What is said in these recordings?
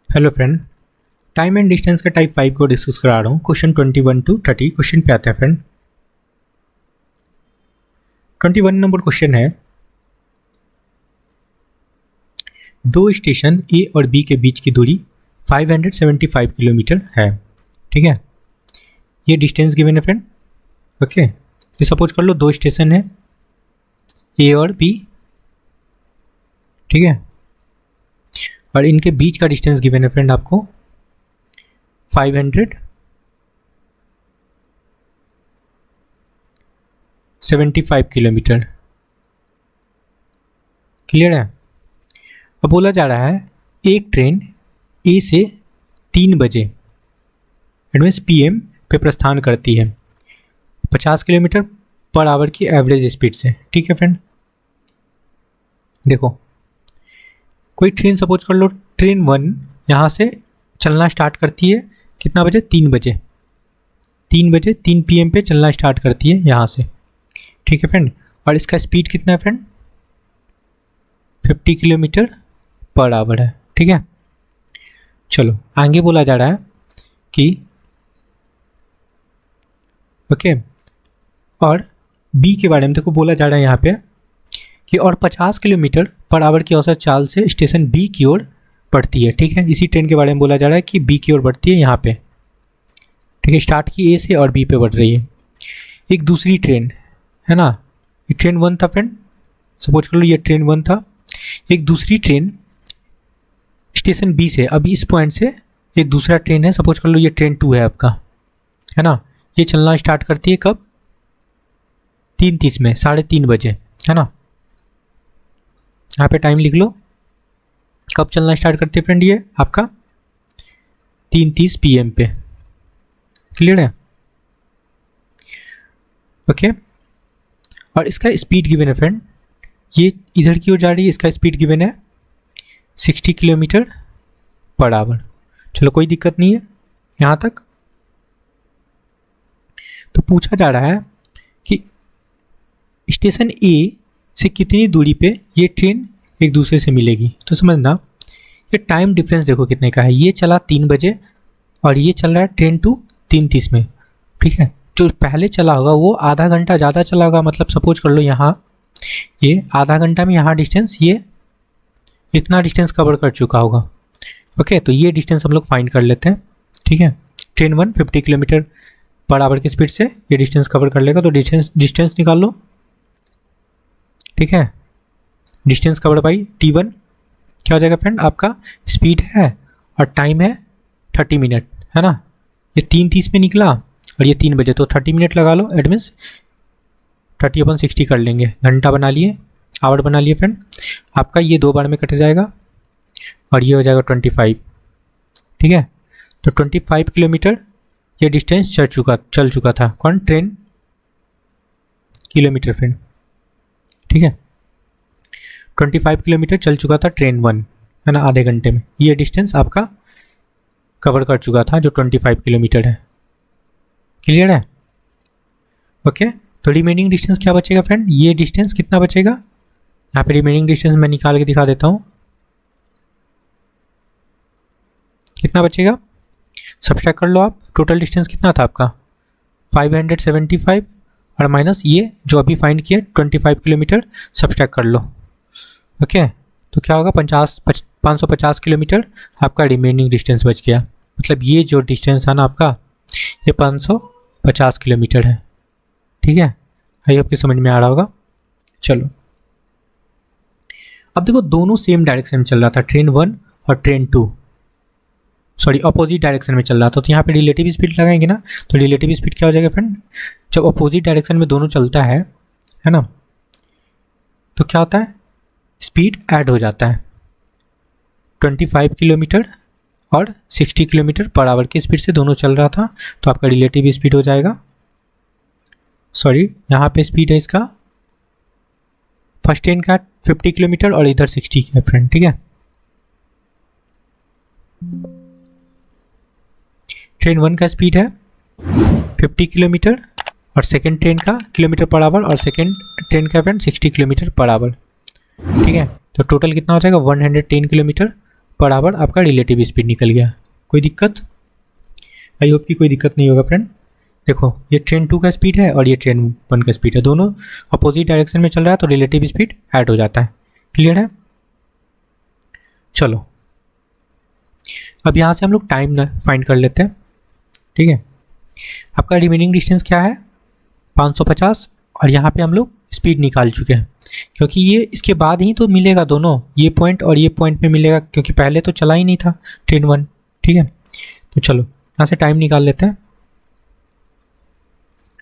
Hello friend, time and distance का type 5 को discuss करा रहा हूँ। क्वेश्चन 21 to 30 क्वेश्चन पे आते हैं फ्रेंड। 21 नंबर क्वेश्चन है, दो स्टेशन ए और बी के बीच की दूरी 575 किलोमीटर है। ठीक है, ये डिस्टेंस गिवन है फ्रेंड। ओके, ये सपोज कर लो दो स्टेशन है ए और बी, ठीक है, और इनके बीच का डिस्टेंस गिवन है फ्रेंड आपको 575 किलोमीटर। क्लियर है। अब बोला जा रहा है एक ट्रेन ए से 3 बजे इट मीन्स PM पे प्रस्थान करती है 50 किलोमीटर पर आवर की एवरेज स्पीड से। ठीक है फ्रेंड, देखो कोई ट्रेन सपोज कर लो ट्रेन 1 यहाँ से चलना स्टार्ट करती है कितना बजे, 3 बजे 3 PM पे चलना स्टार्ट करती है यहाँ से। ठीक है फ्रेंड, और इसका स्पीड कितना है फ्रेंड, 50 किलोमीटर पर आवर है। ठीक है, चलो आगे बोला जा रहा है कि ओके, और बी के बारे में देखो बोला जा रहा है यहाँ पे कि और 50 किलोमीटर पर आवर की औसत चाल से स्टेशन बी की ओर बढ़ती है। ठीक है, इसी ट्रेन के बारे में बोला जा रहा है कि बी की ओर बढ़ती है यहाँ पे। ठीक है, स्टार्ट की ए से और बी पे बढ़ रही है। एक दूसरी ट्रेन है ना, ये ट्रेन 1 था फ्रेंड, सपोज कर लो ये ट्रेन 1 था। एक दूसरी ट्रेन स्टेशन बी से, अभी इस पॉइंट से एक दूसरा ट्रेन है, सपोज कर लो ये ट्रेन 2 है आपका, है ना, ये चलना स्टार्ट करती है कब, 3:30 में, 3:30 बजे, है ना। यहाँ पे टाइम लिख लो, कब चलना स्टार्ट करती है फ्रेंड ये आपका 3:30 PM पे। क्लियर है। ओके, और इसका स्पीड गिवन है फ्रेंड, ये इधर की ओर जा रही है, इसका स्पीड गिवन है 60 किलोमीटर पर आवर। चलो कोई दिक्कत नहीं है यहाँ तक। तो पूछा जा रहा है कि स्टेशन ए से कितनी दूरी पे ये ट्रेन एक दूसरे से मिलेगी। तो समझना ये टाइम डिफरेंस देखो कितने का है, ये चला 3 बजे और ये चल रहा है ट्रेन 2 3:30 में। ठीक है, जो पहले चला होगा वो आधा घंटा ज़्यादा चला होगा, मतलब सपोज कर लो यहाँ ये आधा घंटा में यहाँ डिस्टेंस ये इतना डिस्टेंस कवर कर चुका होगा। ओके, तो ये डिस्टेंस हम लोग फाइंड कर लेते हैं। ठीक है, ट्रेन 1 50 किलोमीटर पर आवर की स्पीड से ये डिस्टेंस कवर कर लेगा, तो डिस्टेंस निकाल लो। ठीक है, डिस्टेंस कवर्ड बाई T1 क्या हो जाएगा फ्रेंड, आपका स्पीड है और टाइम है 30 मिनट, है ना। ये 3:30 में निकला और ये 3 बजे, तो 30 मिनट लगा लो, एट मीन्स 30/60 कर लेंगे, घंटा बना लिए, आवर बना लिए फ्रेंड। आपका ये 2 बार में कट जाएगा और ये हो जाएगा 25। ठीक है, तो 25 किलोमीटर ये डिस्टेंस चल चुका था कौन, ट्रेन, किलोमीटर फ्रेंड। ठीक है, 25 किलोमीटर चल चुका था ट्रेन 1, है ना, आधे घंटे में। ये डिस्टेंस आपका कवर कर चुका था जो 25 किलोमीटर है। क्लियर है। ओके, तो रिमेनिंग डिस्टेंस क्या बचेगा फ्रेंड, ये डिस्टेंस कितना बचेगा, यहाँ पे रिमेनिंग डिस्टेंस मैं निकाल के दिखा देता हूँ कितना बचेगा। सब्सट्रैक्ट कर लो आप, टोटल डिस्टेंस कितना था आपका 575 और माइनस ये जो अभी फाइंड किया 25 किलोमीटर, सब्सट्रैक्ट कर लो। ओके, तो क्या होगा 550 किलोमीटर आपका रिमेनिंग डिस्टेंस बच गया। मतलब ये जो डिस्टेंस था ना आपका ये 550 किलोमीटर है। ठीक है, आई होप कि समझ में आ रहा होगा। चलो अब देखो दोनों सेम डायरेक्शन में चल रहा था, ट्रेन 1 और ट्रेन 2, सॉरी अपोजिट डायरेक्शन में चल रहा था। तो यहाँ पे रिलेटिव स्पीड लगाएंगे ना, तो रिलेटिव स्पीड क्या हो जाएगा फ्रेंड, जब अपोजिट डायरेक्शन में दोनों चलता है ना, तो क्या होता है, स्पीड ऐड हो जाता है। 25 किलोमीटर और 60 किलोमीटर पर आवर की स्पीड से दोनों चल रहा था, तो आपका रिलेटिव स्पीड हो जाएगा, सॉरी यहाँ पे स्पीड है इसका फर्स्ट ट्रेन का 50 किलोमीटर और इधर 60 है फ्रेंड। ठीक है, ट्रेन 1 का स्पीड है 50 किलोमीटर और सेकेंड ट्रेन का किलोमीटर पर आवर और सेकेंड ट्रेन का फ्रेंड 60 किलोमीटर पर आवर। ठीक है, तो टोटल कितना हो जाएगा 110 किलोमीटर बराबर आपका रिलेटिव स्पीड निकल गया। कोई दिक्कत? आई होप कि कोई दिक्कत नहीं होगा फ्रेंड। देखो ये ट्रेन 2 का स्पीड है और ये ट्रेन 1 का स्पीड है, दोनों अपोजिट डायरेक्शन में चल रहा है तो रिलेटिव स्पीड ऐड हो जाता है। क्लियर है? चलो अब यहाँ से हम लोग टाइम फाइंड कर लेते हैं। ठीक है, आपका रिमेनिंग डिस्टेंस क्या है 550 और यहाँ पे हम लोग स्पीड निकाल चुके हैं, क्योंकि ये इसके बाद ही तो मिलेगा दोनों, ये पॉइंट और ये पॉइंट में मिलेगा, क्योंकि पहले तो चला ही नहीं था ट्रेन 1। ठीक है, तो चलो यहाँ से टाइम निकाल लेते हैं।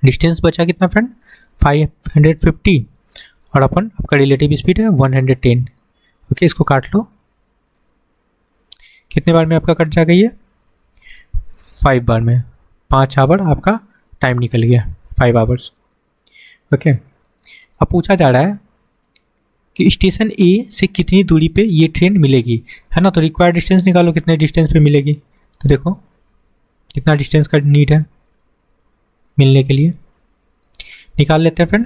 डिस्टेंस बचा कितना फ्रेंड 550 और आपका रिलेटिव स्पीड है 110। ओके, इसको काट लो। कितने बार में आपका कट जाएगा ये 5 बार में, 5 आवर आपका टाइम निकल गया, 5 आवर्स। ओके, अब पूछा जा रहा है कि स्टेशन ए से कितनी दूरी पे ये ट्रेन मिलेगी, है ना। तो रिक्वायर्ड डिस्टेंस निकालो, कितने डिस्टेंस पे मिलेगी। तो देखो कितना डिस्टेंस का नीड है मिलने के लिए, निकाल लेते हैं फ्रेंड।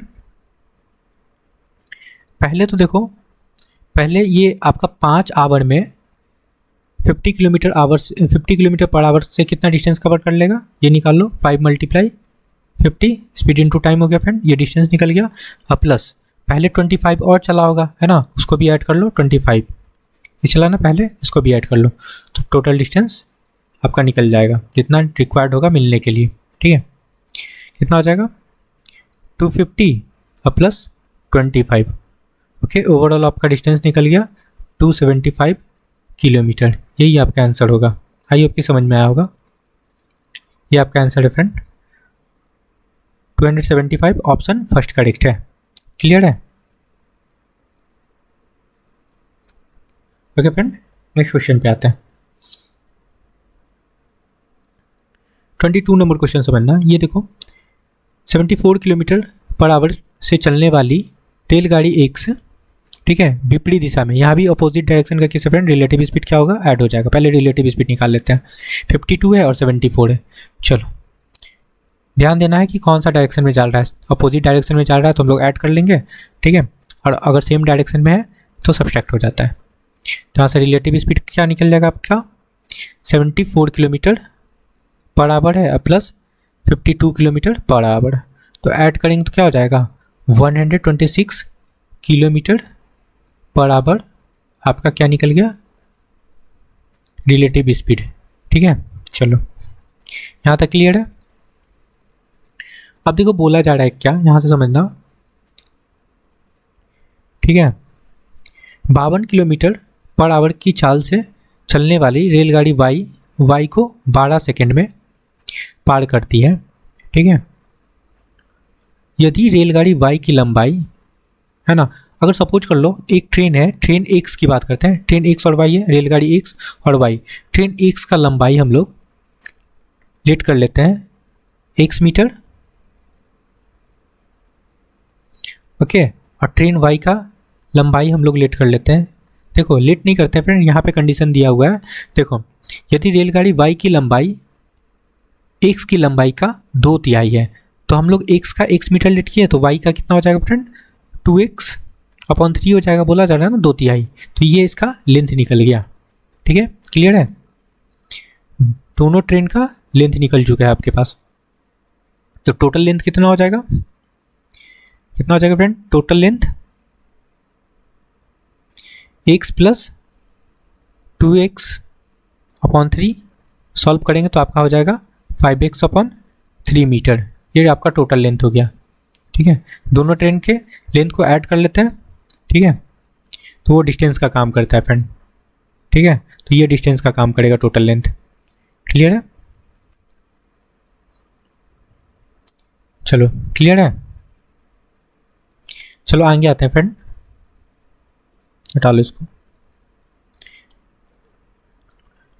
पहले तो देखो, पहले ये आपका 5 आवर में 50 किलोमीटर पर आवर से कितना डिस्टेंस कवर कर लेगा, ये निकाल लो। 5 × 50 स्पीड इनटू टाइम हो गया फ्रेंड, ये डिस्टेंस निकल गया। अब प्लस पहले 25 और चला होगा, है ना, उसको भी ऐड कर लो। 25 ये चला ना पहले, इसको भी ऐड कर लो, तो टोटल डिस्टेंस आपका निकल जाएगा जितना रिक्वायर्ड होगा मिलने के लिए। ठीक है, कितना हो जाएगा 250 और प्लस 25। ओके, ओवरऑल आपका डिस्टेंस निकल गया 275 किलोमीटर। यही आपका आंसर होगा। आई होप की समझ में आया होगा। ये आपका आंसर है फ्रेंड 275, ऑप्शन फर्स्ट करेक्ट है। क्लियर है? ओके फ्रेंड, नेक्स्ट क्वेश्चन पे आते हैं। 22 नंबर क्वेश्चन समझना। ये देखो 74 किलोमीटर पर आवर से चलने वाली रेलगाड़ी एक्स, ठीक है, विपरीत दिशा में, यहाँ भी अपोजिट डायरेक्शन का किस फ्रेंड रिलेटिव स्पीड क्या होगा, ऐड हो जाएगा। पहले रिलेटिव स्पीड निकाल लेते हैं। 52 है और 74 है। चलो ध्यान देना है कि कौन सा डायरेक्शन में चल रहा है। अपोजिट डायरेक्शन में चल रहा है तो हम लोग ऐड कर लेंगे। ठीक है, और अगर सेम डायरेक्शन में है तो सब्सट्रैक्ट हो जाता है। तो यहाँ से रिलेटिव स्पीड क्या निकल जाएगा आपका 74 किलोमीटर पर आवर है प्लस 52 किलोमीटर पर आवर। तो ऐड करेंगे तो क्या हो जाएगा 126 किलोमीटर पर आवर आपका क्या निकल गया रिलेटिव स्पीड। ठीक है, चलो यहाँ तक क्लियर है। अब देखो बोला जा रहा है क्या, यहाँ से समझना। ठीक है, 52 किलोमीटर पर आवर की चाल से चलने वाली रेलगाड़ी वाई को 12 सेकेंड में पार करती है। ठीक है, यदि रेलगाड़ी वाई की लंबाई, है ना, अगर सपोज कर लो एक ट्रेन है, ट्रेन एक्स की बात करते हैं, ट्रेन एक्स और वाई है, रेलगाड़ी एक्स और वाई। ट्रेन एक्स का लंबाई हम लोग लेट कर लेते हैं x मीटर। ओके, और ट्रेन वाई का लंबाई हम लोग लेट कर लेते हैं। देखो लेट नहीं करते हैं फ्रेंड, यहाँ पे कंडीशन दिया हुआ है। देखो यदि रेलगाड़ी वाई की लंबाई एक्स की लंबाई का 2/3 है, तो हम लोग एक्स का x मीटर लेट किए तो वाई का कितना हो जाएगा फ्रेंड 2x/3 हो जाएगा। बोला जा रहा है ना 2/3, तो ये इसका लेंथ निकल गया। ठीक है, क्लियर है? दोनों ट्रेन का लेंथ निकल चुका है आपके पास। तो टोटल लेंथ कितना हो जाएगा, कितना हो जाएगा friend total length x + 2x/3 solve करेंगे तो आपका हो जाएगा 5x/3 मीटर। ये आपका टोटल लेंथ हो गया। ठीक है, दोनों ट्रेन के लेंथ को ऐड कर लेते हैं। ठीक है, तो वो डिस्टेंस का काम करता है फ्रेंड। ठीक है, तो ये डिस्टेंस का काम करेगा टोटल लेंथ। क्लियर है? चलो क्लियर है। चलो आगे आते हैं फ्रेंड, हटा लो इसको।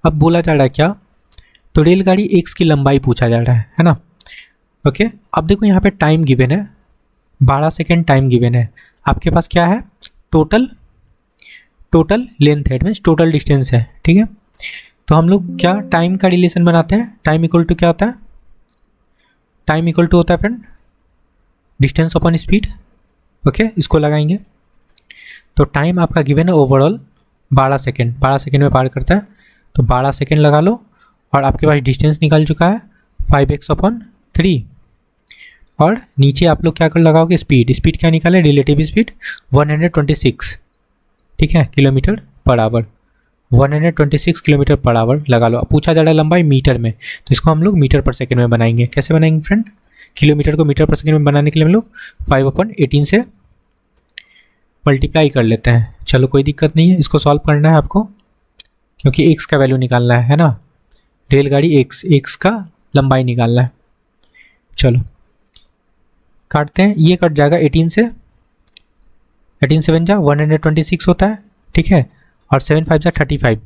अब बोला जा रहा है क्या, तो रेलगाड़ी एक्स की लंबाई पूछा जा रहा है ना। ओके, अब देखो यहाँ पे टाइम गिवन है 12 सेकेंड टाइम गिवन है। आपके पास क्या है टोटल लेंथ है, मीन्स टोटल डिस्टेंस है। ठीक है, तो हम लोग क्या टाइम का रिलेशन बनाते हैं, टाइम इक्वल टू क्या होता है, टाइम इक्वल टू होता है friend distance upon speed. Okay, इसको लगाएंगे तो टाइम आपका गिवन है ओवरऑल 12 सेकेंड में पार करता है, तो 12 सेकेंड लगा लो और आपके पास डिस्टेंस निकल चुका है 5x/3। और नीचे आप लोग क्या कर लगाओगे, स्पीड क्या निकाले, रिलेटिव स्पीड 126, ठीक है, kilometre per our, 126 kilometre per hour लगा लो। अब पूछा जा रहा है लंबाई मीटर में, तो इसको हम लोग मीटर पर सेकेंड में बनाएंगे। कैसे बनाएंगे फ्रेंड, किलोमीटर को मीटर पर सेकेंड में बनाने के लिए हम लोग 5/18 से मल्टीप्लाई कर लेते हैं। चलो कोई दिक्कत नहीं है, इसको सॉल्व करना है आपको, क्योंकि एक्स का वैल्यू निकालना है ना, रेलगाड़ी एक्स का लंबाई निकालना है। चलो काटते हैं, ये कट जाएगा 18 से, 18 7 जा 126 होता है, ठीक है, और 7 5 जा 35।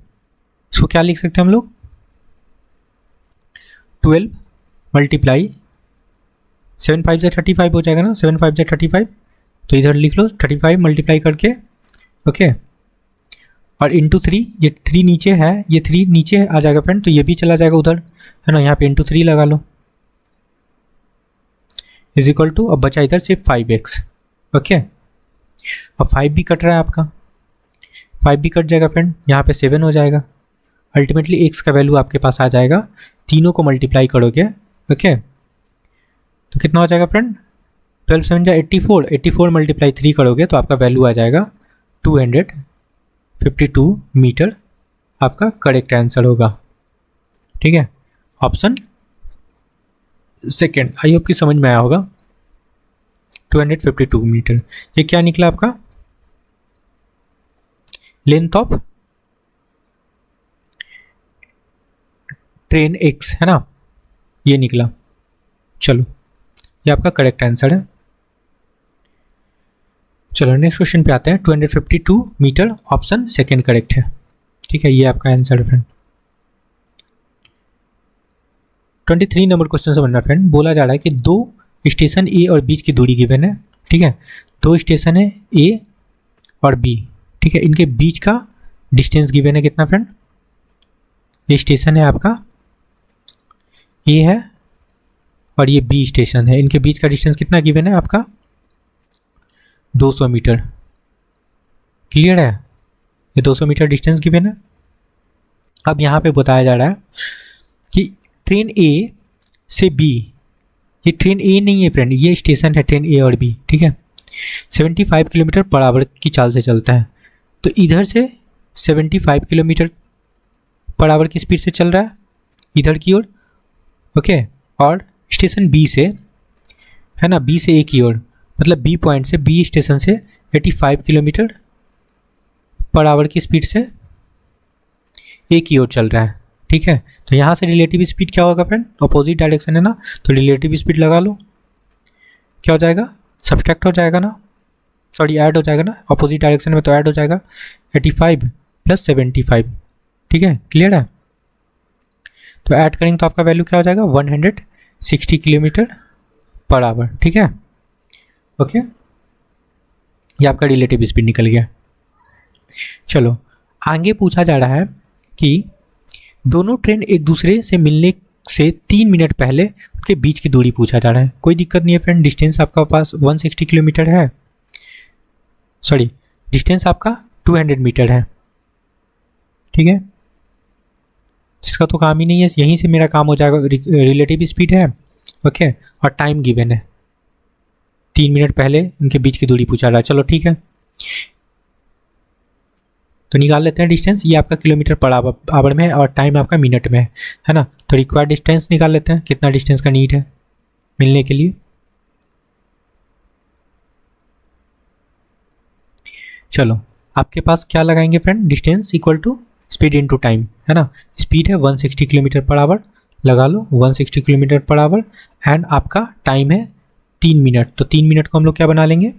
इसको क्या लिख सकते हैं हम लोग, 12 मल्टीप्लाई 7 5 जा 35 हो जाएगा ना, 7 5 जा 35, तो इधर लिख लो 35 मल्टीप्लाई करके, ओके, और इंटू 3, ये 3 नीचे है, ये 3 नीचे आ जाएगा फ्रेंड, तो ये भी चला जाएगा उधर, है ना, यहाँ पे इंटू 3 लगा लो, इज इक्वल टू, अब बचा इधर सिर्फ 5x, ओके। अब 5 भी कट रहा है आपका, 5 भी कट जाएगा फ्रेंड, यहाँ पे 7 हो जाएगा। अल्टीमेटली x का वैल्यू आपके पास आ जाएगा, तीनों को मल्टीप्लाई करोगे, ओके, तो कितना हो जाएगा फ्रेंड, 12 7 जा 84, 84 मल्टीप्लाई 3 करोगे तो आपका वैल्यू आ जाएगा 252 मीटर, आपका करेक्ट आंसर होगा, ठीक है, ऑप्शन सेकेंड। आई होप कि समझ में आया होगा, 252 मीटर। ये क्या निकला आपका, लेंथ ऑफ ट्रेन एक्स, है ना, ये निकला। चलो ये आपका करेक्ट आंसर है। चलो नेक्स्ट क्वेश्चन पे आते हैं, 252 मीटर, ऑप्शन सेकेंड करेक्ट है, ठीक है, ये आपका आंसर है फ्रेंड। 23 नंबर क्वेश्चन से बनना फ्रेंड, बोला जा रहा है कि दो स्टेशन ए और बीच की दूरी गिवन है, ठीक है, दो स्टेशन है ए और बी, ठीक है, इनके बीच का डिस्टेंस गिवन है कितना फ्रेंड, ये स्टेशन है आपका ए है और ये बी स्टेशन है, इनके बीच का डिस्टेंस कितना गिवन है आपका 200 मीटर, क्लियर है, ये 200 मीटर डिस्टेंस गिवन है। अब यहाँ पे बताया जा रहा है कि ट्रेन ए से बी, ये ट्रेन ए नहीं है फ्रेंड, ये स्टेशन है ट्रेन ए और बी, ठीक है, 75 किलोमीटर पर आवर की चाल से चलता है, तो इधर से 75 किलोमीटर पर आवर की स्पीड से चल रहा है इधर की ओर, ओके, और स्टेशन बी से, है ना, बी से ए की ओर, मतलब बी पॉइंट से, बी स्टेशन से 85 किलोमीटर पर आवर की स्पीड से ए की ओर चल रहा है, ठीक है, तो यहाँ से रिलेटिव स्पीड क्या होगा फ्रेंड, अपोजिट डायरेक्शन है ना, तो रिलेटिव स्पीड लगा लो, क्या हो जाएगा, सब्सट्रैक्ट हो जाएगा ना, सॉरी ऐड हो जाएगा ना, अपोजिट डायरेक्शन में तो ऐड हो जाएगा 85 + 75, ठीक है, क्लियर है, तो ऐड करेंगे तो आपका वैल्यू क्या हो जाएगा 160 किलोमीटर पर आवर, ठीक है, ओके, ये आपका रिलेटिव स्पीड निकल गया। चलो आगे पूछा जा रहा है कि दोनों ट्रेन एक दूसरे से मिलने से 3 मिनट पहले उनके बीच की दूरी पूछा जा रहा है। कोई दिक्कत नहीं है फ्रेंड, डिस्टेंस आपका पास 160 किलोमीटर है, सॉरी डिस्टेंस आपका 200 मीटर है, ठीक है, इसका तो काम ही नहीं है, यहीं से मेरा काम हो जाएगा, रिलेटिव स्पीड है, ओके, और टाइम गिवन है, 3 मिनट पहले उनके बीच की दूरी पूछा रहा है। चलो ठीक है, तो निकाल लेते हैं डिस्टेंस, ये आपका किलोमीटर पर आवर में है और टाइम आपका मिनट में है ना, तो रिक्वायर्ड डिस्टेंस निकाल लेते हैं, कितना डिस्टेंस का नीड है मिलने के लिए। चलो आपके पास क्या लगाएंगे friend, distance equal to speed into time, है ना, स्पीड है 160 किलोमीटर पर आवर, लगा लो 160 किलोमीटर पर आवर, एंड आपका टाइम है 3 मिनट, तो 3 मिनट को हम लोग क्या बना लेंगे,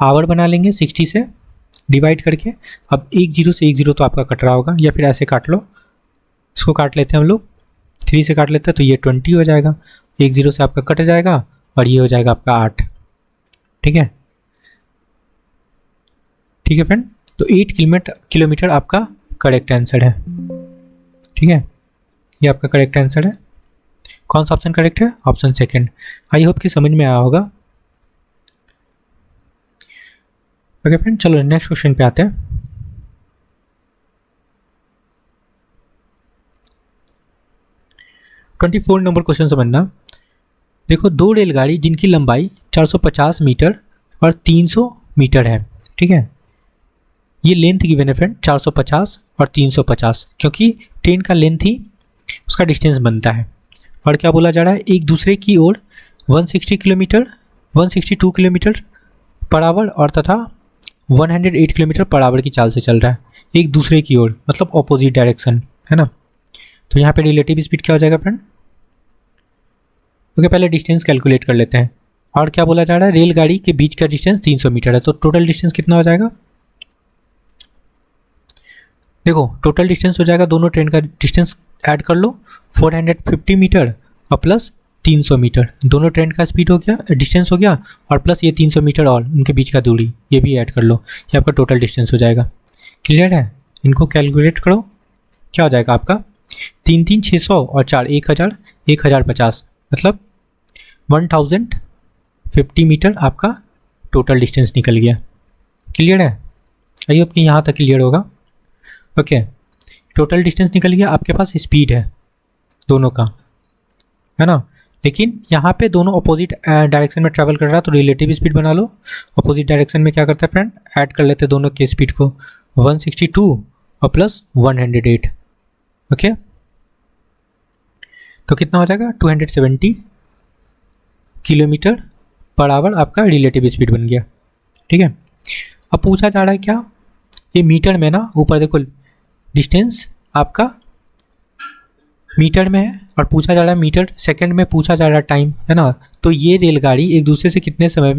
आवर बना लेंगे 60 से डिवाइड करके। अब 1 0 से 1 0 तो आपका कट रहा होगा, या फिर ऐसे काट लो, इसको काट लेते हैं हम लोग, 3 से काट लेते हैं तो ये 20 हो जाएगा, 1 0 से आपका कट जाएगा और ये हो जाएगा आपका 8, ठीक है, ठीक है फ्रेंड, तो 8 किलोमीटर आपका करेक्ट आंसर है, ठीक है, ये आपका करेक्ट आंसर है। कौन सा ऑप्शन करेक्ट है, ऑप्शन सेकंड। आई होप कि समझ में आया होगा। ओके फ्रेंड, चलो नेक्स्ट क्वेश्चन पे आते हैं। ट्वेंटी 24 नंबर क्वेश्चन समझना। देखो, दो रेलगाड़ी जिनकी लंबाई 450 मीटर और 300 मीटर है, ठीक है, ये लेंथ गिवन है फ्रेंड 450 और 350, क्योंकि ट्रेन का लेंथ ही उसका डिस्टेंस बनता है। और क्या बोला जा रहा है, एक दूसरे की ओर 162 किलोमीटर पर आवर और तथा 108 किलोमीटर पर आवर की चाल से चल रहा है, एक दूसरे की ओर मतलब ऑपोजिट डायरेक्शन, है ना। तो यहाँ पे रिलेटिव स्पीड क्या हो जाएगा फ्रेंड? ओके, पहले डिस्टेंस कैलकुलेट कर लेते हैं। और क्या बोला जा रहा है, रेलगाड़ी के बीच का डिस्टेंस 300 मीटर है, तो टोटल डिस्टेंस कितना हो जाएगा? देखो, टोटल डिस्टेंस हो जाएगा, दोनों ट्रेन का डिस्टेंस ऐड कर लो, 450 मीटर और प्लस 300 मीटर, दोनों ट्रेन का स्पीड हो गया, डिस्टेंस हो गया, और प्लस ये 300 मीटर और उनके बीच का दूरी, ये भी ऐड कर लो, ये आपका टोटल डिस्टेंस हो जाएगा। क्लियर है? इनको कैलकुलेट करो, क्या हो जाएगा आपका 3 3 600 और 4 1000 1050, मतलब 1050 मीटर आपका टोटल डिस्टेंस निकल गया। क्लियर है? आई होप कि यहाँ तक क्लियर होगा। ओके, टोटल डिस्टेंस निकल गया, आपके पास स्पीड है दोनों का, है ना। लेकिन यहाँ पे दोनों अपोजिट डायरेक्शन में ट्रैवल कर रहा है, तो रिलेटिव स्पीड बना लो। अपोजिट डायरेक्शन में क्या करते हैं फ्रेंड, ऐड कर लेते हैं दोनों के स्पीड को, 162 और प्लस 108। ओके, तो कितना हो जाएगा, 270 किलोमीटर पर आवर आपका रिलेटिव स्पीड बन गया। ठीक है, अब पूछा जा रहा है क्या, ये मीटर में ना, ऊपर देखो डिस्टेंस आपका मीटर में है और पूछा जा रहा है मीटर सेकंड में, पूछा जा रहा है टाइम, है ना। तो ये रेलगाड़ी एक दूसरे से कितने समय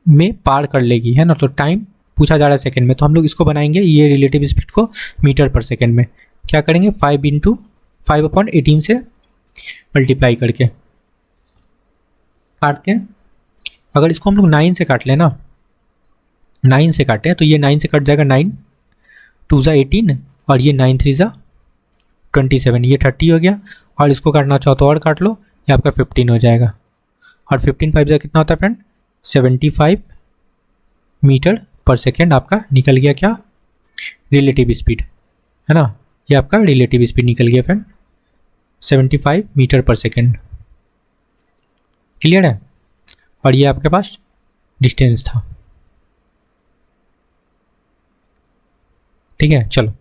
में पार कर लेगी, है ना। तो टाइम पूछा जा रहा है सेकंड में, तो हम लोग इसको बनाएंगे ये रिलेटिव स्पीड को मीटर पर सेकंड में। क्या करेंगे, 5/18 से मल्टीप्लाई करके काटते हैं। अगर इसको हम लोग 9 से काट लें ना, 9 से काटें तो ये 9 से कट जाएगा, 9 2 ज़ा 18 और ये 9 3 ज़ा 27, ये 30 हो गया। और इसको काटना चाहो तो और काट लो, ये आपका 15 हो जाएगा। और 15 5 ज़ा कितना होता है फ्रेंड, 75 मीटर पर सेकेंड आपका निकल गया क्या, रिलेटिव स्पीड, है ना। ये आपका रिलेटिव स्पीड निकल गया फ्रेंड, 75 मीटर पर सेकेंड। क्लियर है? और ये आपके पास डिस्टेंस था। ठीक है, चलो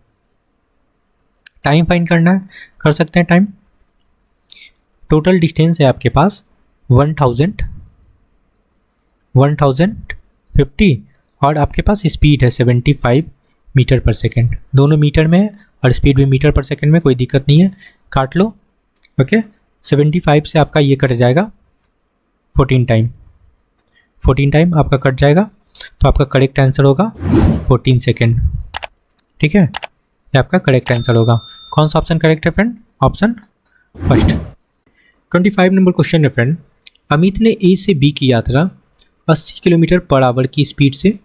टाइम फाइंड करना है, कर सकते हैं टाइम। टोटल डिस्टेंस है आपके पास 1050 और आपके पास स्पीड है 75 मीटर पर सेकेंड, दोनों मीटर में है और स्पीड भी मीटर पर सेकेंड में, कोई दिक्कत नहीं है, काट लो। ओके, 75 से आपका ये कट जाएगा 14 टाइम आपका कट जाएगा, तो आपका करेक्ट आंसर होगा 14 सेकेंड। ठीक है, ये आपका करेक्ट आंसर होगा। कौन सा ऑप्शन करेक्ट है friend, option first. 25 number question है फ्रेंड, अमित ने ए से बी की यात्रा 80 किलोमीटर पर आवर की स्पीड से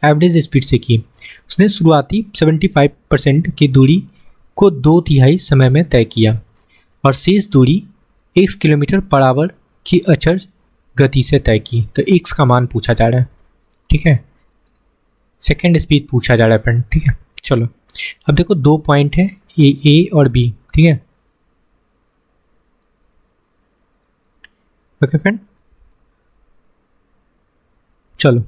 एवरेज स्पीड से की। उसने शुरुआती 75% की दूरी को 2/3 समय में तय किया और शेष दूरी 1 किलोमीटर पर आवर की अचर गति से तय की। तो x का मान पूछा जा रहा है। ठीक है, सेकेंड स्पीड पूछा जा रहा है फ्रेंड। ठीक है, चलो अब देखो दो पॉइंट है, ए और बी। ठीक है, ओके फ्रेंड, चलो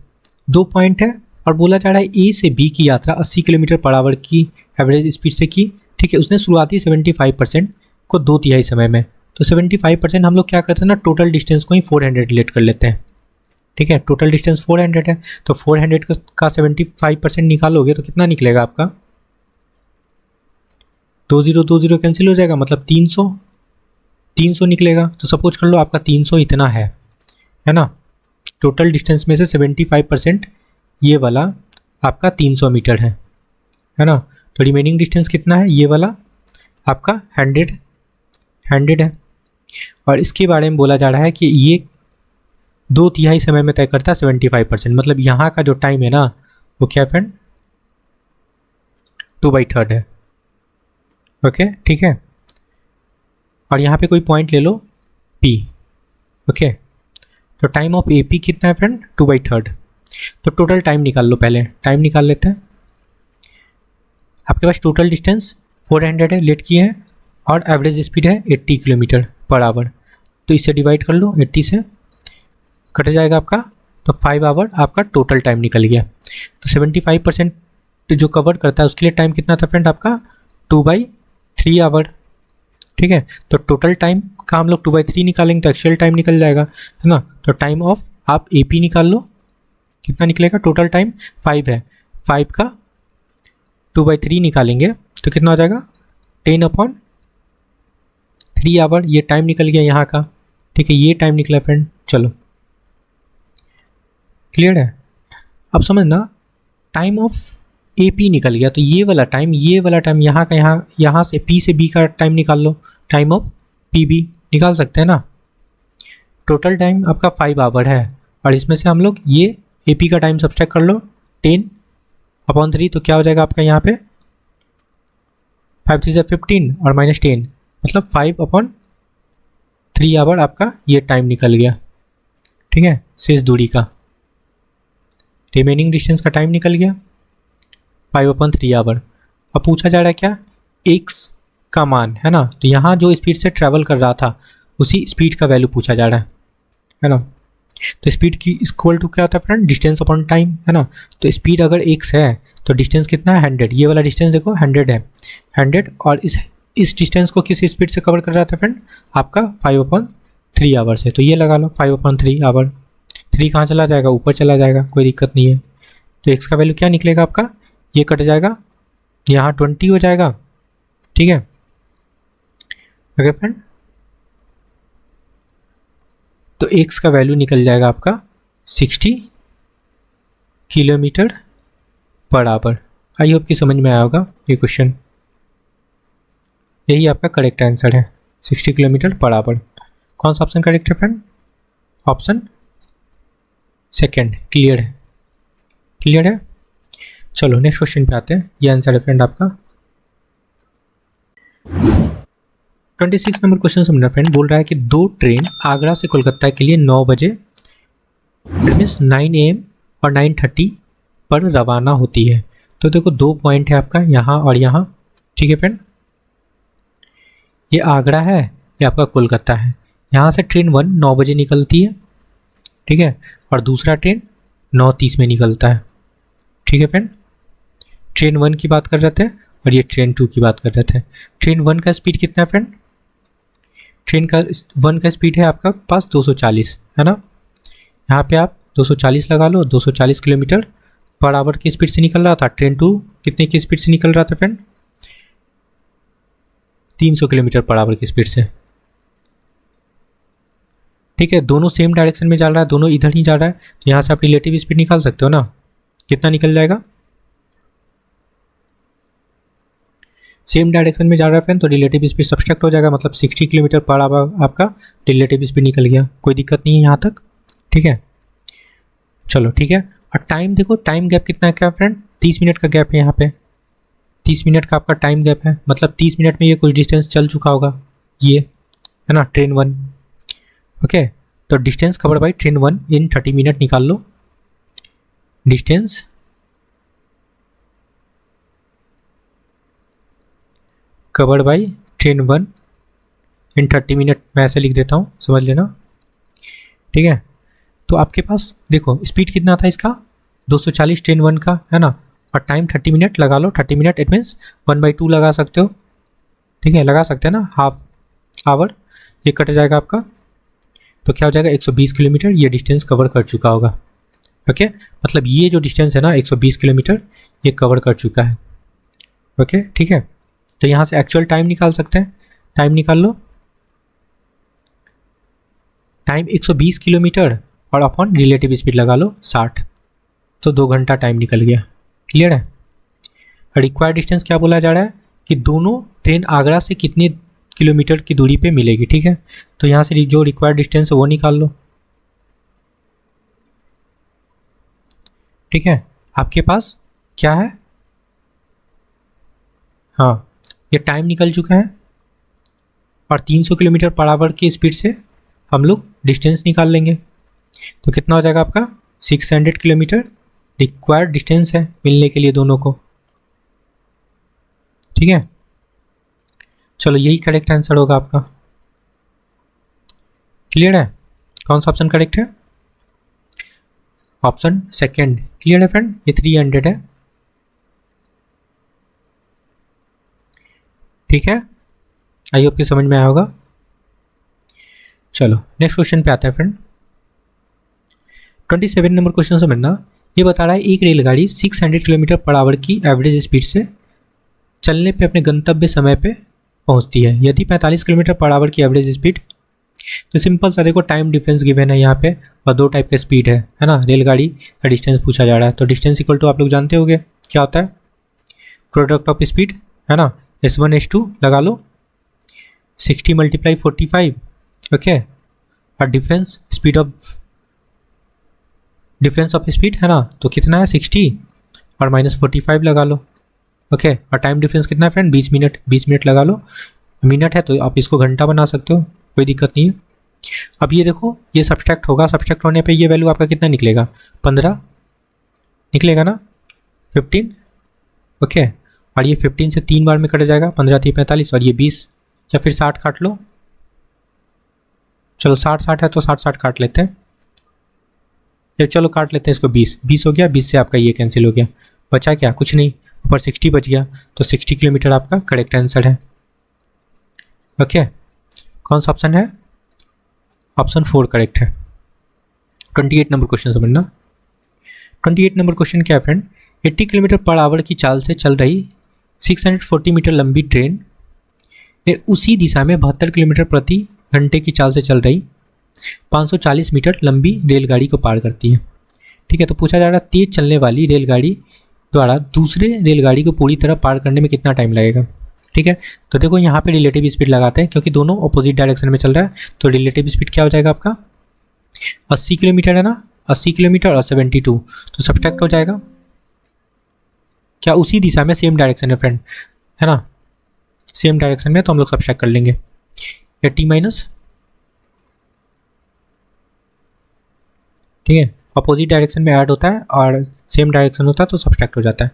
दो पॉइंट है और बोला जा रहा है ए से बी की यात्रा 80 किलोमीटर पर आवर की एवरेज स्पीड से की। ठीक है, उसने शुरुआती 75% को 2/3 समय में, तो 75% हम लोग क्या करते हैं ना, टोटल डिस्टेंस को ही 400 रिलेट कर लेते हैं। ठीक है, टोटल डिस्टेंस 400 है, तो 400 का 75% निकालोगे तो कितना निकलेगा आपका, 20 कैंसिल हो जाएगा, मतलब 300 निकलेगा। तो सपोज कर लो आपका 300 इतना है ना। टोटल डिस्टेंस में से 75% ये वाला आपका 300 मीटर है ना। तो रिमेनिंग डिस्टेंस कितना है, ये वाला आपका 100 है। और इसके बारे में बोला जा रहा है कि ये 2/3 समय में तय करता है 75%, मतलब यहाँ का जो टाइम है ना वो क्या फ्रेंड, 2/3 है। ओके, ठीक है, और यहाँ पे कोई पॉइंट ले लो P। ओके, तो टाइम ऑफ AP कितना है फ्रेंड, 2/3। तो टोटल टाइम निकाल लो, पहले टाइम निकाल लेते हैं। आपके पास टोटल डिस्टेंस 400 है, लेट की है, और एवरेज स्पीड है 80 किलोमीटर पर आवर। तो इससे डिवाइड कर लो, 80 से कट जाएगा आपका, तो 5 आवर आपका टोटल टाइम निकल गया। तो 75% जो कवर करता है उसके लिए टाइम कितना था फ्रेंड आपका, 2/3 आवर। ठीक है, तो टोटल टाइम का हम लोग 2/3 निकालेंगे तो एक्चुअल टाइम निकल जाएगा, है ना। तो टाइम ऑफ आप AP निकाल लो, कितना निकलेगा, टोटल टाइम 5 है, 5 का 2/3 निकालेंगे तो कितना हो जाएगा, 10/3 आवर। ये टाइम निकल गया यहाँ का। ठीक है, ये टाइम निकला फ्रेंड। चलो क्लियर है। अब समझना, टाइम ऑफ AP निकल गया, तो ये वाला टाइम यहाँ का, यहाँ से P से B का टाइम निकाल लो, टाइम ऑफ PB निकाल सकते हैं ना। टोटल टाइम आपका 5 आवर है, और इसमें से हम लोग ये AP का टाइम सब्सट्रैक्ट कर लो, 10/3, तो क्या हो जाएगा आपका यहाँ पे 5 3 15 और -10, मतलब 5/3 आवर आपका ये टाइम निकल गया। ठीक है, शेष दूरी का रिमेनिंग डिस्टेंस का टाइम निकल गया 5/3 आवर। अब पूछा जा रहा है क्या, x का मान, है ना। तो यहाँ जो स्पीड से ट्रैवल कर रहा था उसी स्पीड का वैल्यू पूछा जा रहा है ना। तो स्पीड की इक्वल टू क्या होता है फ्रेंड, डिस्टेंस अपॉन टाइम, है ना। तो स्पीड अगर x है तो डिस्टेंस कितना है, 100। ये वाला डिस्टेंस देखो 100 है, 100, और इस डिस्टेंस को किस स्पीड से कवर कर रहा था फ्रेंड, आपका 5/3 आवर से। तो ये लगा लो 5/3 आवर। 3 कहाँ चला जाएगा, ऊपर चला जाएगा, कोई दिक्कत नहीं है। तो x का वैल्यू क्या निकलेगा आपका, ये कट जाएगा, यहाँ 20 हो जाएगा। ठीक है, ओके फ्रेंड। तो x का वैल्यू निकल जाएगा आपका 60 kilometre per our. I hope कि समझ में आया होगा ये क्वेश्चन। यही आपका करेक्ट आंसर है, 60 किलोमीटर पर आवर। कौन सा ऑप्शन करेक्ट है फ्रेंड, ऑप्शन सेकेंड। क्लियर है, क्लियर है। चलो नेक्स्ट क्वेश्चन पे आते हैं। ये आंसर है फ्रेंड आपका 26 नंबर क्वेश्चन समझना फ्रेंड। बोल रहा है कि 2 ट्रेन आगरा से कोलकाता के लिए 9 बजे मीन्स 9 AM और 9:30 पर रवाना होती है। तो देखो 2 पॉइंट है आपका, यहाँ और यहाँ। ठीक है फ्रेंड, ये आगरा है, ये आपका कोलकाता है। यहाँ से ट्रेन 1 9 बजे निकलती है, ठीक है, और दूसरा ट्रेन 9:30 में निकलता है। ठीक है फ्रेंड, ट्रेन 1 की बात कर रहे थे और ये ट्रेन 2 की बात कर रहे थे। ट्रेन 1 का स्पीड कितना है फ्रेंड, ट्रेन का 1 का स्पीड है आपका पास 240, है ना। यहाँ पे आप 240 लगा लो, 240 किलोमीटर पर आवर की स्पीड से निकल रहा था। ट्रेन 2 कितने की स्पीड से निकल रहा था फ्रेंड, 300 किलोमीटर पर आवर की स्पीड से। ठीक है, दोनों सेम डायरेक्शन में जा रहा है, दोनों इधर ही जा रहा है, तो यहाँ से आप रिलेटिव स्पीड निकाल सकते हो ना। कितना निकल जाएगा, सेम डायरेक्शन में जा रहा है फ्रेंड, तो रिलेटिव स्पीड सब्सट्रैक्ट हो जाएगा, मतलब 60 किलोमीटर पर आवर आपका रिलेटिव स्पीड निकल गया। कोई दिक्कत नहीं है यहाँ तक। ठीक है, चलो ठीक है। और टाइम देखो, टाइम गैप कितना है क्या फ्रेंड, 30 मिनट का गैप है यहाँ पे, 30 मिनट का आपका टाइम गैप है, मतलब 30 मिनट में ये कुछ डिस्टेंस चल चुका होगा, ये है ना ट्रेन 1। ओके, तो distance covered by train 1 in 30 minute निकाल लो। Distance covered by train 1 in 30 minute, मैं ऐसे लिख देता हूँ, समझ लेना। ठीक है, तो आपके पास देखो स्पीड कितना था इसका, 240 ट्रेन 1 का, है ना, और टाइम 30 मिनट लगा लो। 30 मिनट इट मीन्स 1/2 लगा सकते हो। ठीक है, लगा सकते हैं ना, हाफ आवर। ये कट जाएगा आपका, तो क्या हो जाएगा 120 किलोमीटर ये डिस्टेंस कवर कर चुका होगा। ओके, मतलब ये जो डिस्टेंस है ना 120 किलोमीटर ये कवर कर चुका है। ओके ठीक है, तो यहाँ से एक्चुअल टाइम निकाल सकते हैं। टाइम निकाल लो, टाइम 120 किलोमीटर और अपॉन रिलेटिव स्पीड लगा लो 60, तो 2 घंटा टाइम निकल गया। क्लियर है। रिक्वायर्ड डिस्टेंस क्या बोला जा रहा है कि दोनों ट्रेन आगरा से कितने किलोमीटर की दूरी पे मिलेगी। ठीक है, तो यहाँ से जो रिक्वायर्ड डिस्टेंस है वो निकाल लो। ठीक है, आपके पास क्या है, हाँ ये टाइम निकल चुका है, और 300 किलोमीटर पर आवर की स्पीड से हम लोग डिस्टेंस निकाल लेंगे। तो कितना हो जाएगा आपका 600 किलोमीटर रिक्वायर्ड डिस्टेंस है मिलने के लिए दोनों को, ठीक है। चलो यही करेक्ट आंसर होगा आपका। क्लियर है? कौन सा ऑप्शन करेक्ट है? Option second. क्लियर है फ्रेंड? ये 300 है, ठीक है। आई होप कि समझ में आया होगा। चलो नेक्स्ट क्वेश्चन पे आता है फ्रेंड। 27 नंबर क्वेश्चन समझना। ये बता रहा है एक रेलगाड़ी 600 किलोमीटर पर आवर की एवरेज स्पीड से चलने पे अपने गंतव्य समय पे पहुंचती है। यदि 45 किलोमीटर पर आवर की एवरेज स्पीड, तो सिंपल सा देखो टाइम डिफरेंस गिवन है यहाँ पे और दो टाइप का स्पीड है ना। रेलगाड़ी का डिस्टेंस पूछा जा रहा है, तो डिस्टेंस इक्वल टू आप लोग जानते होंगे क्या होता है, प्रोडक्ट ऑफ स्पीड है ना। S1 S2 लगा लो, 60 × 45 ओके, और डिफरेंस ऑफ स्पीड है ना, तो कितना है 60 और -45 लगा लो ओके। और टाइम डिफरेंस कितना है फ्रेंड 20 मिनट, 20 मिनट लगा लो। मिनट है तो आप इसको घंटा बना सकते हो, कोई दिक्कत नहीं है। अब ये देखो ये सब्सट्रैक्ट होगा, सब्सट्रैक्ट होने पे ये वैल्यू आपका कितना निकलेगा 15 निकलेगा ना, 15 ओके। और ये 15 से 3 बार में कट जाएगा, 15 3 45 और ये 20 या फिर 60 काट लो। चलो 60 है तो 60 काट लेते हैं, या चलो काट लेते हैं इसको 20 हो गया, 20 से आपका ये कैंसिल हो गया, बचा क्या कुछ नहीं, ऊपर 60 बच गया, तो 60 किलोमीटर आपका करेक्ट आंसर है ओके। कौन सा ऑप्शन है? ऑप्शन 4 करेक्ट है। 28 नंबर क्वेश्चन समझना। 28 नंबर क्वेश्चन क्या है फ्रेंड? 80 किलोमीटर पर आवर की चाल से चल रही 640 मीटर लंबी ट्रेन उसी दिशा में 72 किलोमीटर प्रति घंटे की चाल से चल रही 540 मीटर लंबी रेलगाड़ी को पार करती है, ठीक है। तो पूछा जा रहा है तेज चलने वाली रेलगाड़ी द्वारा दूसरे रेलगाड़ी को पूरी तरह पार करने में कितना टाइम लगेगा, ठीक है। तो देखो यहाँ पे रिलेटिव स्पीड लगाते हैं क्योंकि दोनों अपोजिट डायरेक्शन में चल रहा है, तो रिलेटिव स्पीड क्या हो जाएगा आपका 80 किलोमीटर है ना, 80 किलोमीटर और 72, तो सब्सट्रैक्ट हो जाएगा क्या, उसी दिशा में सेम डायरेक्शन है फ्रेंड है ना, सेम डायरेक्शन में, तो हम लोग सब्सट्रैक्ट कर लेंगे 80 माइनस, ठीक है। अपोजिट डायरेक्शन में ऐड होता है और सेम डायरेक्शन होता है तो सब्सट्रैक्ट हो जाता है।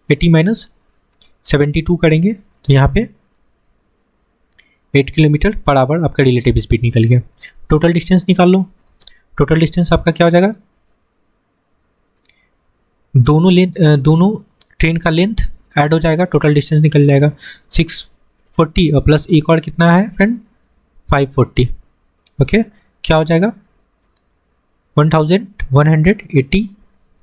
80 माइनस 72 करेंगे तो यहाँ पे 8 किलोमीटर पर आवर आपका रिलेटिव स्पीड निकल गया। टोटल डिस्टेंस निकाल लो, टोटल डिस्टेंस आपका क्या हो जाएगा, दोनों ट्रेन का लेंथ ऐड हो जाएगा, टोटल डिस्टेंस निकल जाएगा 640 और प्लस एक और कितना है फ्रेंड 540 ओके। क्या हो जाएगा 1180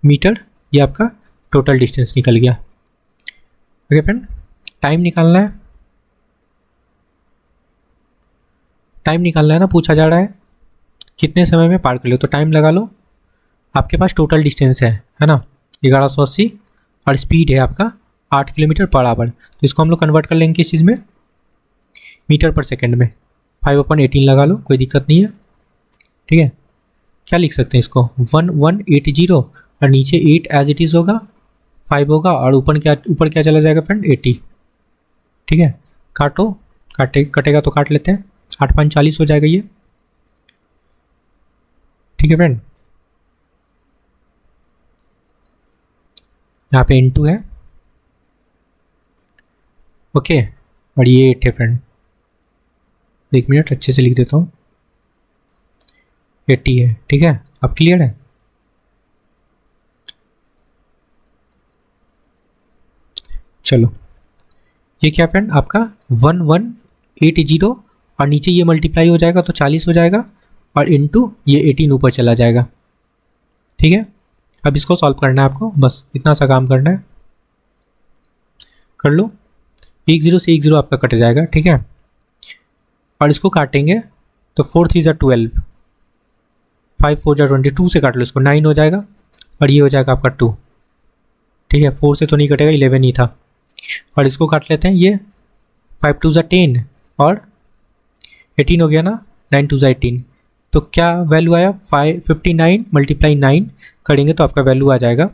मीटर, ये आपका टोटल डिस्टेंस निकल गया ओके फ्रेंड। टाइम निकालना है, टाइम निकालना है ना, पूछा जा रहा है कितने समय में पार कर लो, तो टाइम लगा लो। आपके पास टोटल डिस्टेंस है ना 1180 और स्पीड है आपका 8 किलोमीटर पर आवर, तो इसको हम लोग कन्वर्ट कर लेंगे किस चीज़ में, मीटर पर सेकेंड में। 5/18 लगा लो, कोई दिक्कत नहीं है, ठीक है। क्या लिख सकते हैं इसको 1180 और नीचे 8 एज इट इज़ होगा, 5 होगा और ऊपर क्या चला जाएगा फ्रेंड 80, ठीक है। कटेगा तो काट लेते हैं, 8 5 40 हो जाएगा ये, ठीक है फ्रेंड। यहाँ पे N2 है ओके, और ये 8 है फ्रेंड, एक मिनट अच्छे से लिख देता हूँ, 80 है, ठीक है। अब क्लियर है? चलो ये क्या फ्रेंड आपका 1180 और नीचे ये मल्टीप्लाई हो जाएगा तो 40 हो जाएगा और इनटू ये 18 ऊपर चला जाएगा, ठीक है। अब इसको सॉल्व करना है आपको, बस इतना सा काम करना है, कर लो। 10 से 10 आपका कट जाएगा, ठीक है। और इसको काटेंगे तो 4 3 = 12, 5 4 = 22 से काट लो इसको, 9 हो जाएगा और ये हो जाएगा आपका 2, ठीक है। 4 से तो नहीं कटेगा, 11 ही था। और इसको काट लेते हैं, ये 5 2 = 10 और 18 हो गया ना, 9 2 = 18, तो क्या वैल्यू आया 59 × 9 करेंगे तो आपका वैल्यू आ जाएगा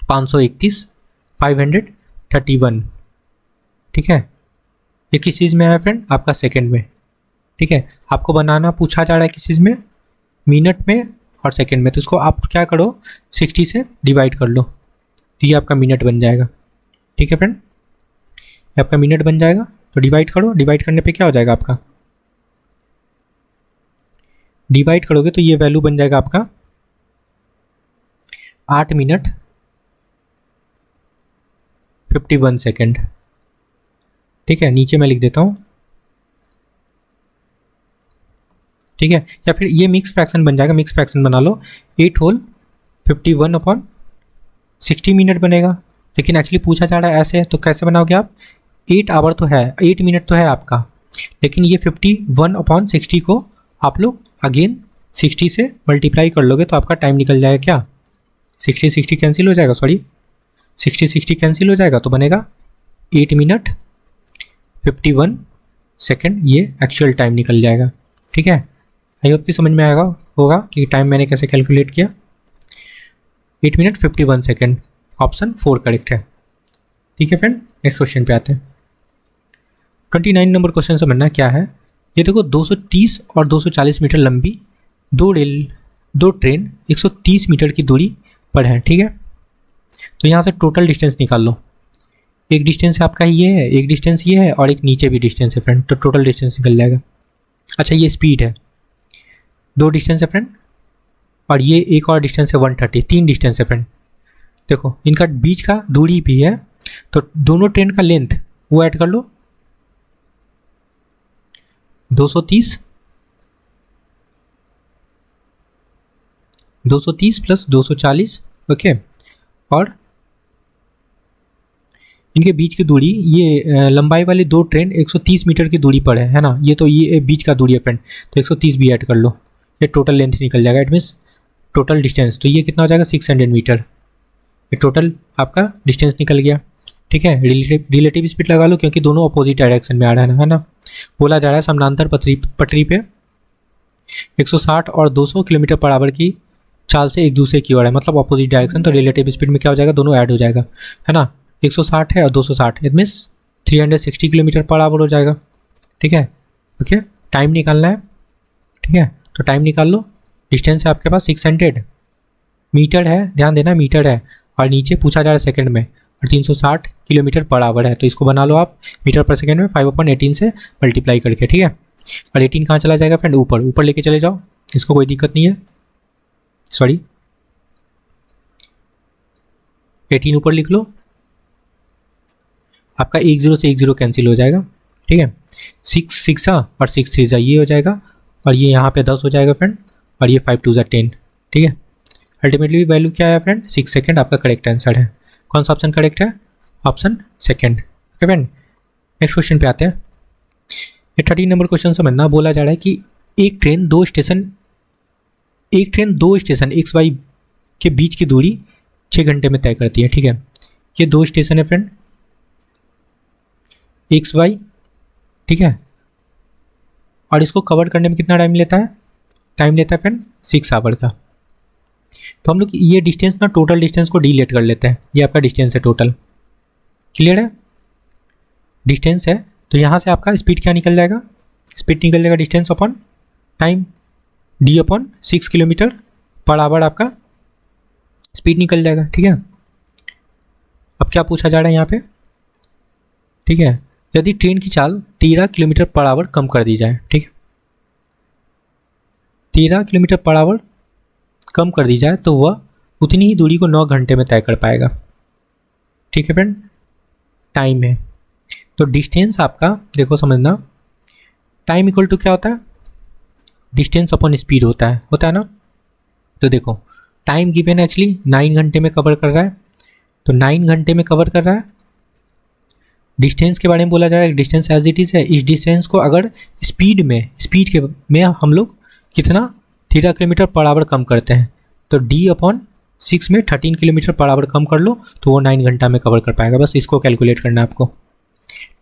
531 531, ठीक है। ये किस चीज़ में है फ्रेंड आपका सेकंड में, ठीक है। आपको बनाना पूछा जा रहा है किस चीज़ में, मिनट में और सेकंड में, तो इसको आप क्या करो 60 से डिवाइड कर लो, तो ये आपका मिनट बन जाएगा। ठीक है फ्रेंड, ये आपका मिनट बन जाएगा। तो डिवाइड करो, डिवाइड करने पे क्या हो जाएगा आपका, डिवाइड करोगे तो ये वैल्यू बन जाएगा आपका 8 मिनट 51 सेकेंड। ठीक है, नीचे मैं लिख देता हूँ। ठीक है, या फिर ये मिक्स फ्रैक्शन बन जाएगा, मिक्स फ्रैक्शन बना लो, 8 होल 51/60 मिनट बनेगा। लेकिन एक्चुअली पूछा जा रहा है ऐसे, तो कैसे बनाओगे आप, 8 आवर तो है, 8 मिनट तो है आपका, लेकिन ये 51/60 को आप लोग अगेन 60 से मल्टीप्लाई कर लोगे तो आपका टाइम निकल जाएगा क्या, 60 कैंसिल हो जाएगा, सॉरी 60 कैंसिल हो जाएगा, तो बनेगा 8 मिनट 51 सेकेंड, ये एक्चुअल टाइम निकल जाएगा। ठीक है, आई होप कि समझ में आएगा होगा कि टाइम मैंने कैसे कैलकुलेट किया। 8 मिनट 51 सेकेंड, ऑप्शन 4 करेक्ट है। ठीक है फ्रेंड, नेक्स्ट क्वेश्चन पे आते हैं। 29 नंबर क्वेश्चन समझना क्या है। ये देखो 230 और 240 मीटर लंबी दो ट्रेन 130 मीटर की दूरी पर है। ठीक है, तो यहाँ से टोटल डिस्टेंस निकाल लो। एक डिस्टेंस आपका ये है, एक डिस्टेंस ये है और एक नीचे भी डिस्टेंस है फ्रेंड, तो टोटल डिस्टेंस निकल जाएगा। अच्छा, ये स्पीड है, 2 डिस्टेंस है फ्रेंड, और ये एक और डिस्टेंस है 130, 3 डिस्टेंस है फ्रेंड। देखो इनका बीच का दूरी भी है, तो दोनों ट्रेन का लेंथ वो ऐड कर लो, 230 प्लस 240, ओके, और इनके बीच की दूरी, ये लंबाई वाली 2 ट्रेन 130 मीटर की दूरी पर है ना, ये तो ये बीच का दूरी है फ्रेंड, तो 130 भी ऐड कर लो, ये टोटल लेंथ निकल जाएगा। इट मीन्स टोटल डिस्टेंस, तो ये कितना हो जाएगा 600 मीटर, ये टोटल आपका डिस्टेंस निकल गया। ठीक है, रिलेटिव स्पीड लगा लो क्योंकि दोनों अपोजिट डायरेक्शन में आ रहा है ना। बोला जा रहा है समानांतर पटरी पे 160 और 200 किलोमीटर पर आवर की चाल से एक दूसरे की ओर है, मतलब अपोजिट डायरेक्शन, तो रिलेटिव स्पीड में क्या हो जाएगा, दोनों ऐड हो जाएगा, है ना। 160 है और 260, it means 360 kilometre per our हो जाएगा। ठीक है, ओके, टाइम निकालना है। ठीक है, तो टाइम निकाल लो। डिस्टेंस है आपके पास 600 मीटर है, ध्यान देना मीटर है, और नीचे पूछा जा रहा है सेकंड में, और 360 किलोमीटर पर आवर है, तो इसको बना लो आप मीटर पर सेकंड में 5/18 से मल्टीप्लाई करके। ठीक है, और 18 कहाँ चला जाएगा फ्रेंड, ऊपर लेके चले जाओ, इसको कोई दिक्कत नहीं है, सॉरी 18 ऊपर लिख लो, आपका 10 से 10 कैंसिल हो जाएगा। ठीक है, 6 और 6 3 ये हो जाएगा, और ये यहाँ पे 10 हो जाएगा फ्रेंड, और ये 5 2 10। ठीक है, अल्टीमेटली वैल्यू क्या है फ्रेंड, 6 सेकेंड आपका करेक्ट आंसर है। कौन सा ऑप्शन करेक्ट है, option second. Okay friend, next question पे आते हैं। ये 30 नंबर क्वेश्चन समझना, बोला जा रहा है कि एक ट्रेन दो स्टेशन एक्स वाई के बीच की दूरी 6 घंटे में तय करती है। ठीक है, ये 2 स्टेशन है फ्रेंड, एक्स वाई, ठीक है, और इसको कवर करने में कितना टाइम लेता है, फ्रेंड 6 आवर का। तो हम लोग ये डिस्टेंस ना, टोटल डिस्टेंस को डिलीट कर लेते हैं, ये आपका डिस्टेंस है टोटल, क्लियर है, डिस्टेंस है। तो यहाँ से आपका स्पीड क्या निकल जाएगा, स्पीड निकल जाएगा distance upon time, d/6 kilometre per our आपका स्पीड निकल जाएगा। ठीक है, अब क्या पूछा जा रहा है यहाँ पे, ठीक है, यदि ट्रेन की चाल 13 किलोमीटर पर आवर कम कर दी जाए, ठीक है, 13 किलोमीटर पर आवर कम कर दी जाए तो वह उतनी ही दूरी को 9 घंटे में तय कर पाएगा। ठीक है फ्रेंड, टाइम है, तो डिस्टेंस आपका देखो समझना, टाइम इक्वल टू क्या होता है, डिस्टेंस अपॉन स्पीड होता है ना। तो देखो टाइम गिवन एक्चुअली 9 घंटे में कवर कर रहा है, तो 9 घंटे में कवर कर रहा है। डिस्टेंस के बारे में बोला जा रहा है, डिस्टेंस एज इट इज़ है, इस डिस्टेंस को अगर स्पीड में हम लोग कितना 13 किलोमीटर पर आवर कम करते हैं, तो d/6 में 13 किलोमीटर पर आवर कम कर लो तो वो 9 घंटा में कवर कर पाएगा। बस इसको कैलकुलेट करना है आपको।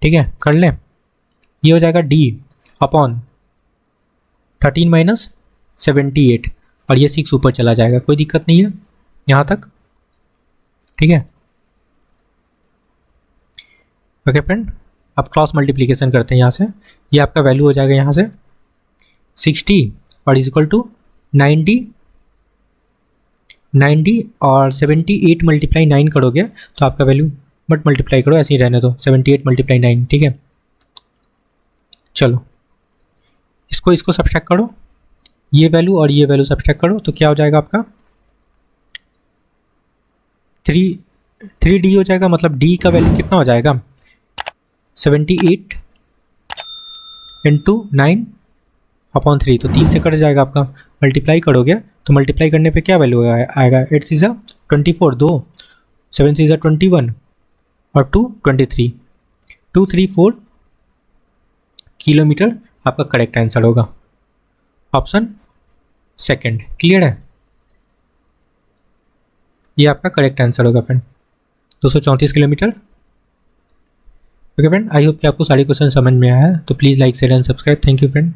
ठीक है, कर लें, ये हो जाएगा d/13 - 78, और ये 6 ऊपर चला जाएगा, कोई दिक्कत नहीं है यहाँ तक। ठीक है, ओके फ्रेंड, अब क्रॉस मल्टीप्लिकेशन करते हैं यहाँ से, ये आपका वैल्यू हो जाएगा यहाँ से 60 और इज इक्वल टू 90 90 और 78 मल्टीप्लाई 9 करोगे तो आपका वैल्यू, बट मल्टीप्लाई करो, ऐसे ही रहने दो, 78 मल्टीप्लाई 9, ठीक है। चलो इसको सब्सट्रैक्ट करो, ये वैल्यू और ये वैल्यू सब्सट्रैक्ट करो, तो क्या हो जाएगा आपका 3D हो जाएगा। मतलब D का वैल्यू कितना हो जाएगा 78 इंटू 9/3, तो 3 से कट जाएगा आपका। मल्टीप्लाई करोगे तो मल्टीप्लाई करने पे क्या वैल्यू आएगा, 8 6 24, 2 7 6 21 और 2 23, 234 किलोमीटर आपका करेक्ट आंसर होगा, ऑप्शन सेकंड। क्लियर है, ये आपका करेक्ट आंसर होगा friend, 234 kilometre. Okay friend, I hope कि आपको सारे क्वेश्चन समझ में आया है, तो please like share and subscribe. Thank you friend.